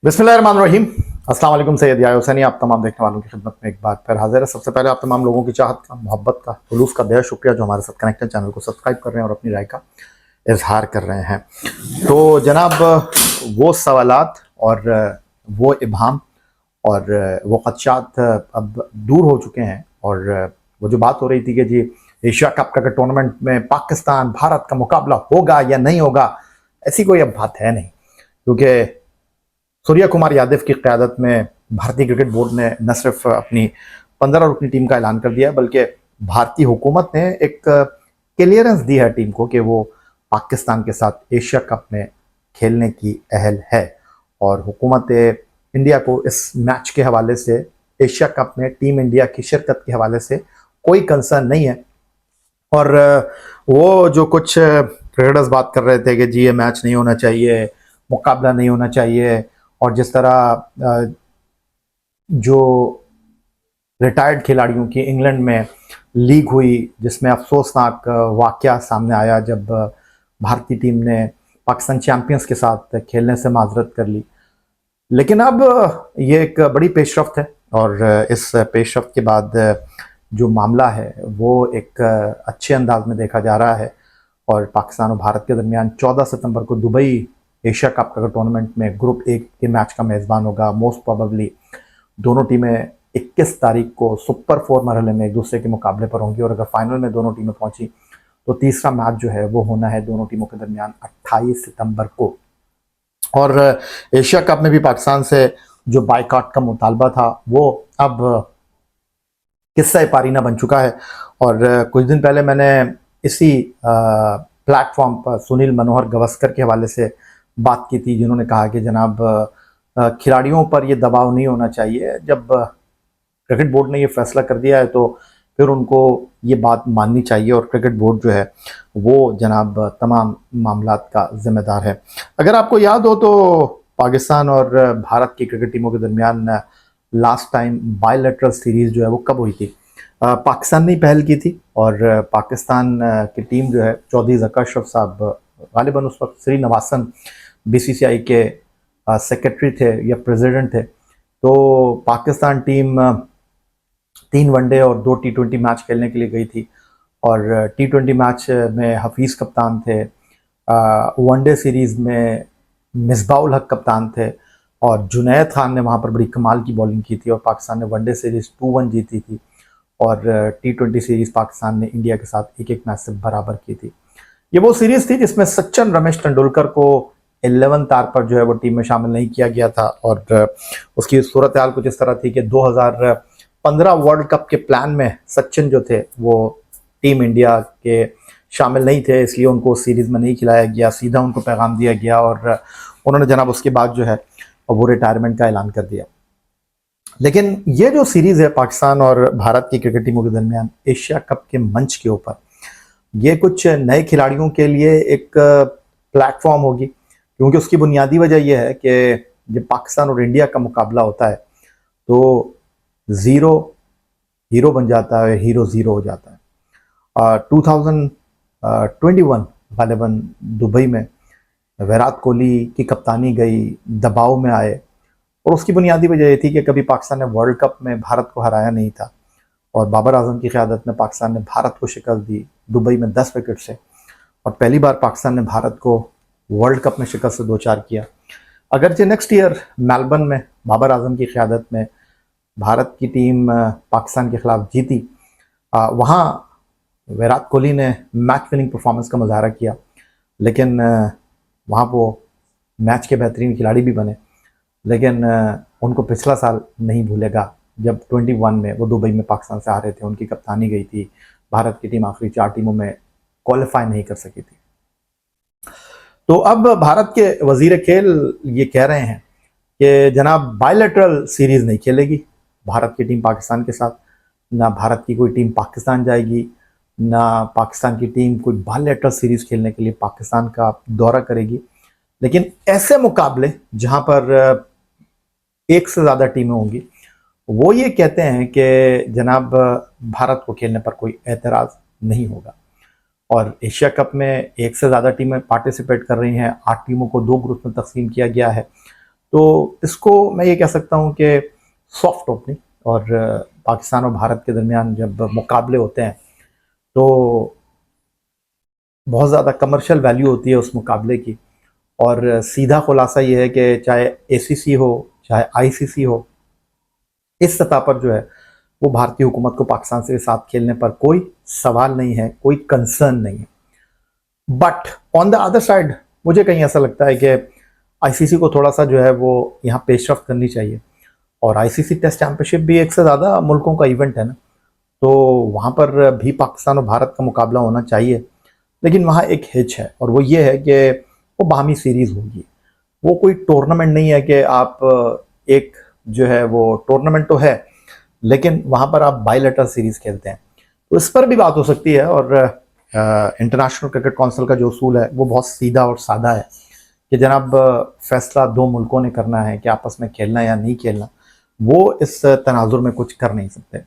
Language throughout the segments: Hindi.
बिस्मिल्लाहिर्रहमानिर्रहीम। अस्सलाम वालेकुम। सैयद याह्या हुसैनी आप तमाम देखने वालों की खिदमत में एक बार फिर हाजिर है। सबसे पहले आप तमाम लोगों की चाहत का, मोहब्बत का, जुलूस का बेहद शुक्रिया जो हमारे साथ कनेक्टेड चैनल को सब्सक्राइब कर रहे हैं और अपनी राय का इजहार कर रहे हैं। तो जनाब, वो सवालात और वो इबहम और वो खदशात अब दूर हो चुके हैं। और वो जो बात हो रही थी कि जी एशिया कप का टूर्नामेंट में पाकिस्तान भारत का मुकाबला होगा या नहीं होगा, ऐसी कोई अब बात है नहीं। क्योंकि सूर्या कुमार यादव की क़यादत में भारतीय क्रिकेट बोर्ड ने न सिर्फ अपनी 15 रुकनी टीम का ऐलान कर दिया, बल्कि भारतीय हुकूमत ने एक क्लियरेंस दी है टीम को कि वो पाकिस्तान के साथ एशिया कप में खेलने की अहल है। और हुकूमत इंडिया को इस मैच के हवाले से, एशिया कप में टीम इंडिया की शिरकत के हवाले से कोई कंसर्न नहीं है। और वो जो कुछ क्रिकेटर्स बात कर रहे थे कि जी ये मैच नहीं होना चाहिए, मुकाबला नहीं होना चाहिए, और जिस तरह जो रिटायर्ड खिलाड़ियों की इंग्लैंड में लीग हुई, जिसमें अफसोसनाक वाकया सामने आया जब भारतीय टीम ने पाकिस्तान चैंपियंस के साथ खेलने से माजरत कर ली। लेकिन अब ये एक बड़ी पेशरफ्त है और इस पेशरफ्त के बाद जो मामला है वो एक अच्छे अंदाज में देखा जा रहा है। और पाकिस्तान और भारत के दरमियान 14 सितंबर को दुबई एशिया कप का टूर्नामेंट में ग्रुप ए के मैच का मेज़बान होगा। मोस्ट प्रोबेबली दोनों टीमें 21 तारीख को सुपर 4 मरहले में एक दूसरे के मुकाबले पर होंगी। और अगर फाइनल में दोनों टीमें पहुंची तो तीसरा मैच जो है वो होना है दोनों टीमों के दरमियान 28 सितंबर को। और एशिया कप में भी पाकिस्तान से जो बाइकआउट का मुतालबा था वो अब किस्सा पारीना बन चुका है। और कुछ दिन पहले मैंने इसी प्लेटफॉर्म पर सुनील मनोहर गावस्कर के हवाले से बात की थी, जिन्होंने कहा कि जनाब खिलाड़ियों पर ये दबाव नहीं होना चाहिए। जब क्रिकेट बोर्ड ने ये फैसला कर दिया है तो फिर उनको ये बात माननी चाहिए और क्रिकेट बोर्ड जो है वो जनाब तमाम मामलात का जिम्मेदार है। अगर आपको याद हो तो पाकिस्तान और भारत की क्रिकेट टीमों के दरमियान लास्ट टाइम बायलैटरल सीरीज जो है वो कब हुई थी? पाकिस्तान ने पहल की थी और पाकिस्तान की टीम जो है चौधरी ज़का अशरफ साहब गालिबन उस वक्त श्रीनिवासन बीसीसीआई के सेक्रेटरी थे या प्रेसिडेंट थे। तो पाकिस्तान टीम 3 वनडे और 2 T20 मैच खेलने के लिए गई थी। और T20 मैच में हफीज़ कप्तान थे, वनडे सीरीज़ में मिसबाउल हक कप्तान थे और जुनैद खान ने वहाँ पर बड़ी कमाल की बॉलिंग की थी। और पाकिस्तान ने वनडे सीरीज़ 2-1 जीती थी और T20 सीरीज़ पाकिस्तान ने इंडिया के साथ एक मैच से बराबर की थी। ये वो सीरीज़ थी जिसमें सचिन रमेश तेंदुलकर को 11 तार पर जो है वो टीम में शामिल नहीं किया गया था। और उसकी सूरत हाल कुछ इस तरह थी कि 2015 वर्ल्ड कप के प्लान में सचिन जो थे वो टीम इंडिया के शामिल नहीं थे, इसलिए उनको सीरीज़ में नहीं खिलाया गया, सीधा उनको पैगाम दिया गया और उन्होंने जनाब उसके बाद जो है वो रिटायरमेंट का ऐलान कर दिया। लेकिन ये जो सीरीज़ है पाकिस्तान और भारत की क्रिकेट टीमों के दरमियान एशिया कप के मंच के ऊपर, ये कुछ नए खिलाड़ियों के लिए एक प्लेटफॉर्म होगी। क्योंकि उसकी बुनियादी वजह यह है कि जब पाकिस्तान और इंडिया का मुकाबला होता है तो ज़ीरो हीरो बन जाता है, हीरो ज़ीरो हो जाता है। 2021 गालिबन दुबई में विराट कोहली की कप्तानी गई, दबाव में आए और उसकी बुनियादी वजह ये थी कि कभी पाकिस्तान ने वर्ल्ड कप में भारत को हराया नहीं था और बाबर आजम की क़यादत में पाकिस्तान ने भारत को शिकस्त दी दुबई में 10 विकेट से। और पहली बार पाकिस्तान ने भारत को वर्ल्ड कप में शिकस्त से 2-4 किया। अगरचे नेक्स्ट ईयर मेलबर्न में बाबर आजम की क़यादत में भारत की टीम पाकिस्तान के ख़िलाफ़ जीती, वहाँ विराट कोहली ने मैच विनिंग परफॉर्मेंस का मुजाहरा किया, लेकिन वहाँ वो मैच के बेहतरीन खिलाड़ी भी बने। लेकिन उनको पिछला साल नहीं भूलेगा जब 21 में वो दुबई में पाकिस्तान से हारे थे, उनकी कप्तानी गई थी, भारत की टीम आखिरी 4 टीमों में क्वालिफाई नहीं कर सकी थी। तो अब भारत के वजीर खेल ये कह रहे हैं कि जनाब बायलैटरल सीरीज़ नहीं खेलेगी भारत की टीम पाकिस्तान के साथ, ना भारत की कोई टीम पाकिस्तान जाएगी, ना पाकिस्तान की टीम कोई बायलैटरल सीरीज़ खेलने के लिए पाकिस्तान का दौरा करेगी। लेकिन ऐसे मुकाबले जहां पर एक से ज़्यादा टीमें होंगी, वो ये कहते हैं कि जनाब भारत को खेलने पर कोई एतराज़ नहीं होगा। और एशिया कप में एक से ज़्यादा टीमें पार्टिसिपेट कर रही हैं, 8 टीमों को 2 ग्रुप में तकसीम किया गया है। तो इसको मैं ये कह सकता हूँ कि सॉफ्ट ओपनिंग। और पाकिस्तान और भारत के दरमियान जब मुकाबले होते हैं तो बहुत ज़्यादा कमर्शियल वैल्यू होती है उस मुकाबले की। और सीधा खुलासा ये है कि चाहे एसीसी हो चाहे आईसीसी हो, इस सतह पर जो है वो भारतीय हुकूमत को पाकिस्तान से साथ खेलने पर कोई सवाल नहीं है, कोई कंसर्न नहीं है। But on the other side मुझे कहीं ऐसा लगता है कि आईसीसी को थोड़ा सा जो है वो यहाँ पेशरफ करनी चाहिए। और आईसीसी टेस्ट चैंपियनशिप भी एक से ज़्यादा मुल्कों का इवेंट है ना, तो वहाँ पर भी पाकिस्तान और भारत का मुकाबला होना चाहिए। लेकिन वहाँ एक हिच है, और वो ये है कि वो बाहमी सीरीज़ होगी। वो कोई टूर्नामेंट नहीं है कि आप एक जो है वो टूर्नामेंट तो है, लेकिन वहाँ पर आप बायलैटरल सीरीज़ खेलते हैं। तो इस पर भी बात हो सकती है। और इंटरनेशनल क्रिकेट काउंसिल का जो उसूल है वो बहुत सीधा और सादा है कि जनाब फैसला दो मुल्कों ने करना है कि आपस में खेलना या नहीं खेलना। वो इस तनाजुर में कुछ कर नहीं सकते।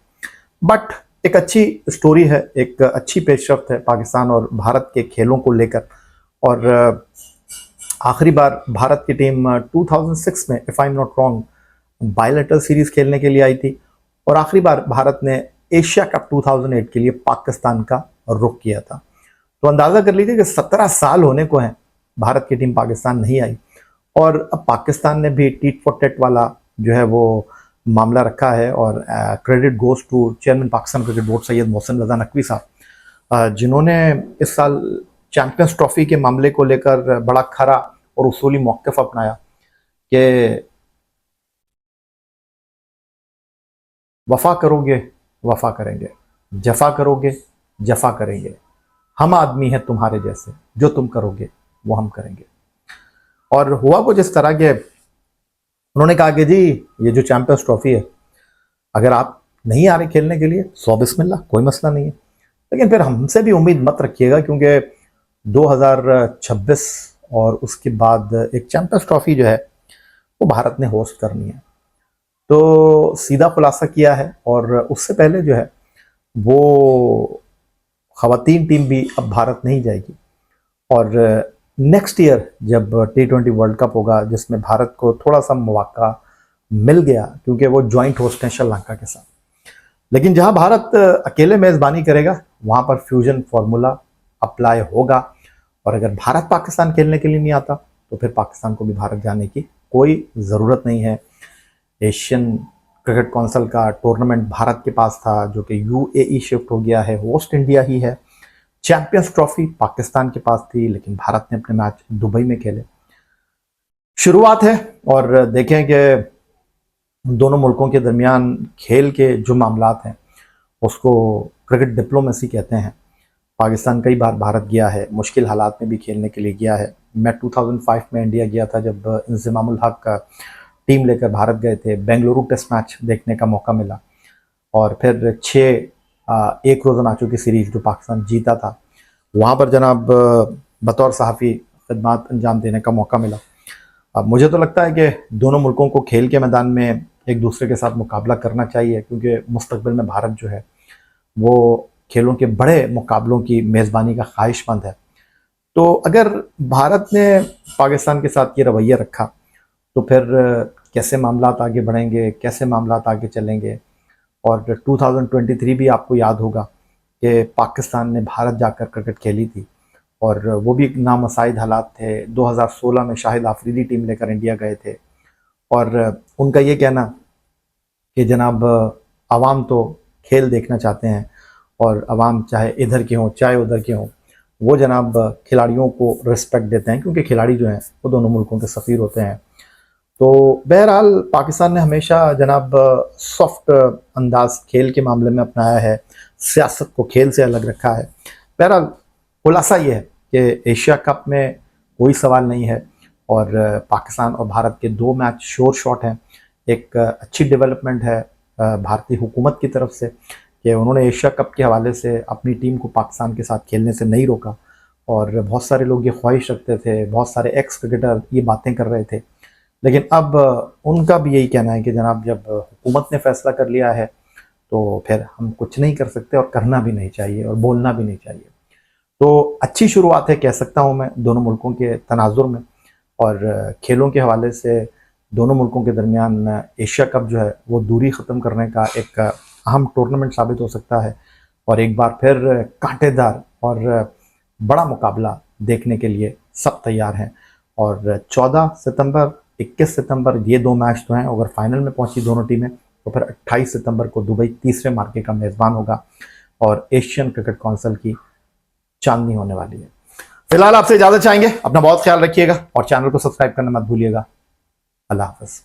बट एक अच्छी स्टोरी है, एक अच्छी पेशरफ्त है पाकिस्तान और भारत के खेलों को लेकर। और आखिरी बार भारत की टीम 2006 में, if I am not wrong, bilateral series खेलने के लिए आई थी। और आखिरी बार भारत ने एशिया कप 2008 के लिए पाकिस्तान का रुख किया था। तो अंदाज़ा कर लीजिए कि 17 साल होने को हैं भारत की टीम पाकिस्तान नहीं आई। और अब पाकिस्तान ने भी टीट फॉर टेट वाला जो है वो मामला रखा है। और credit goes to chairman Pakistan cricket board Syed Mohsin Raza Naqvi साहब, जिन्होंने इस साल चैंपियंस ट्रॉफी के मामले को लेकर बड़ा खरा और उसूली मौक़िफ़ अपनाया कि वफा करोगे वफा करेंगे, जफा करोगे जफा करेंगे, हम आदमी हैं तुम्हारे जैसे, जो तुम करोगे वो हम करेंगे। और हुआ कुछ इस तरह के, उन्होंने कहा कि जी ये जो चैंपियंस ट्रॉफी है, अगर आप नहीं आ रहे खेलने के लिए, सौ बिस्मिल्लाह, कोई मसला नहीं है। लेकिन फिर हमसे भी उम्मीद मत रखिएगा, क्योंकि 2026 और उसके बाद एक चैंपियंस ट्रॉफी जो है वो भारत ने होस्ट करनी है। तो सीधा खुलासा किया है। और उससे पहले जो है वो ख़वातीन टीम भी अब भारत नहीं जाएगी। और नेक्स्ट ईयर जब T20 वर्ल्ड कप होगा, जिसमें भारत को थोड़ा सा मौका मिल गया क्योंकि वो जॉइंट होस्ट हैं श्रीलंका के साथ, लेकिन जहां भारत अकेले मेज़बानी करेगा वहां पर फ्यूजन फार्मूला अप्लाई होगा। और अगर भारत पाकिस्तान खेलने के लिए नहीं आता तो फिर पाकिस्तान को भी भारत जाने की कोई ज़रूरत नहीं है। एशियन क्रिकेट काउंसिल का टूर्नामेंट भारत के पास था, जो कि UAE शिफ्ट हो गया है, होस्ट इंडिया ही है। चैंपियंस ट्रॉफी पाकिस्तान के पास थी, लेकिन भारत ने अपने मैच दुबई में खेले। शुरुआत है, और देखें कि दोनों मुल्कों के दरमियान खेल के जो मामलात हैं उसको क्रिकेट डिप्लोमेसी कहते हैं। पाकिस्तान कई बार भारत गया है, मुश्किल हालात में भी खेलने के लिए गया है। मैं 2005 में इंडिया गया था, जब इंज़मामुल हक का टीम लेकर भारत गए थे। बेंगलुरु टेस्ट मैच देखने का मौका मिला, और फिर 6 एक रोज़ा मैचों की सीरीज़ जो पाकिस्तान जीता था, वहाँ पर जनाब बतौर सहाफ़ी खिदमत अंजाम देने का मौका मिला। अब मुझे तो लगता है कि दोनों मुल्कों को खेल के मैदान में एक दूसरे के साथ मुकाबला करना चाहिए, क्योंकि मुस्तकबिल में भारत जो है वो खेलों के बड़े मुकाबलों की मेज़बानी का ख्वाहिशमंद है। तो अगर भारत ने पाकिस्तान के साथ ये रवैया रखा तो फिर कैसे मामलात आगे बढ़ेंगे, कैसे मामलात आगे चलेंगे। और 2023 भी आपको याद होगा कि पाकिस्तान ने भारत जाकर क्रिकेट खेली थी, और वो भी नामसाइद हालात थे। 2016 में शाहिद आफरीदी टीम लेकर इंडिया गए थे, और उनका ये कहना कि जनाब आवाम तो खेल देखना चाहते हैं, और आवाम चाहे इधर के हों चाहे उधर के हों, वो जनाब खिलाड़ियों को रिस्पेक्ट देते हैं, क्योंकि खिलाड़ी जो हैं वो दोनों मुल्कों के सफ़ीर होते हैं। तो बहरहाल पाकिस्तान ने हमेशा जनाब सॉफ्ट अंदाज खेल के मामले में अपनाया है, सियासत को खेल से अलग रखा है। बहरहाल खुलासा ये है कि एशिया कप में कोई सवाल नहीं है, और पाकिस्तान और भारत के 2 मैच श्योर शॉट हैं। एक अच्छी डेवलपमेंट है भारतीय हुकूमत की तरफ से कि उन्होंने एशिया कप के हवाले से अपनी टीम को पाकिस्तान के साथ खेलने से नहीं रोका। और बहुत सारे लोग ये ख्वाहिश रखते थे, बहुत सारे एक्स क्रिकेटर ये बातें कर रहे थे, लेकिन अब उनका भी यही कहना है कि जनाब जब हुकूमत ने फैसला कर लिया है तो फिर हम कुछ नहीं कर सकते, और करना भी नहीं चाहिए और बोलना भी नहीं चाहिए। तो अच्छी शुरुआत है कह सकता हूँ मैं दोनों मुल्कों के तनाजुर में। और खेलों के हवाले से दोनों मुल्कों के दरमियान एशिया कप जो है वो दूरी ख़त्म करने का एक अहम टूर्नामेंट साबित हो सकता है और एक बार फिर कांटेदार और बड़ा मुकाबला देखने के लिए सब तैयार हैं। और 14 सितंबर 21 सितंबर ये दो मैच तो हैं, अगर फाइनल में पहुंची दोनों टीमें तो फिर 28 सितंबर को दुबई तीसरे मार्के का मेज़बान होगा और एशियन क्रिकेट काउंसिल की चांदनी होने वाली है। फिलहाल आपसे इजाज़त चाहेंगे, अपना बहुत ख्याल रखिएगा और चैनल को सब्सक्राइब करना मत भूलिएगा। अल्लाह हाफ़िज़।